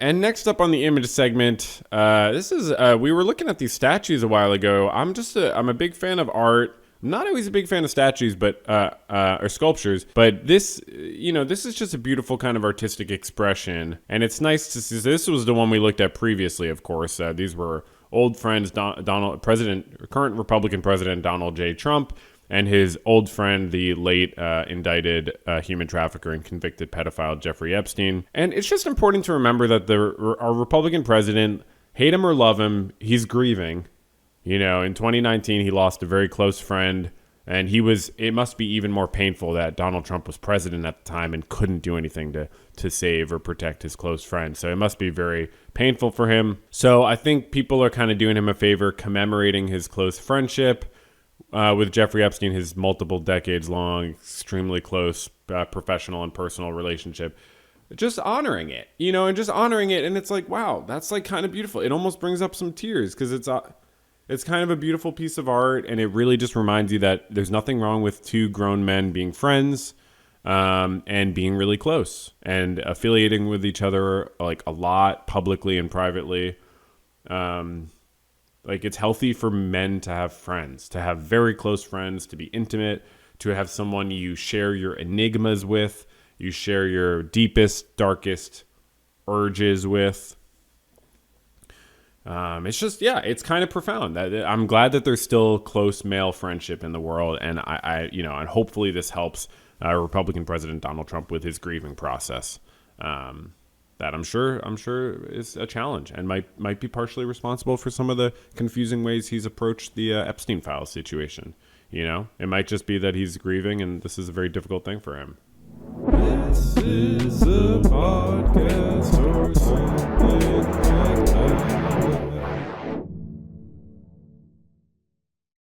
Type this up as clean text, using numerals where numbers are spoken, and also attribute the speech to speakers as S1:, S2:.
S1: And next up on the image segment, this is we were looking at these statues a while ago. I'm a big fan of art. I'm not always a big fan of statues, but or sculptures. But this is just a beautiful kind of artistic expression, and it's nice to see. This was the one we looked at previously, of course. These were old friends, current Republican President Donald J. Trump, and his old friend, the late indicted human trafficker and convicted pedophile Jeffrey Epstein. And it's just important to remember that our Republican president, hate him or love him, he's grieving. You know, in 2019, he lost a very close friend, and it must be even more painful that Donald Trump was president at the time and couldn't do anything to save or protect his close friend. So it must be very painful for him. So I think people are kind of doing him a favor, commemorating his close friendship with Jeffrey Epstein, his multiple decades long, extremely close professional and personal relationship. Just honoring it, and just honoring it. And it's like, wow, that's like kind of beautiful. It almost brings up some tears because it's kind of a beautiful piece of art, and it really just reminds you that there's nothing wrong with two grown men being friends and being really close and affiliating with each other like a lot publicly and privately. Like, it's healthy for men to have friends, to have very close friends, to be intimate, to have someone you share your enigmas with, you share your deepest, darkest urges with. It's just, it's kind of profound. I'm glad that there's still close male friendship in the world, and and hopefully this helps Republican President Donald Trump with his grieving process. That I'm sure is a challenge and might be partially responsible for some of the confusing ways he's approached the Epstein files situation. It might just be that he's grieving, and this is a very difficult thing for him. This is a podcast or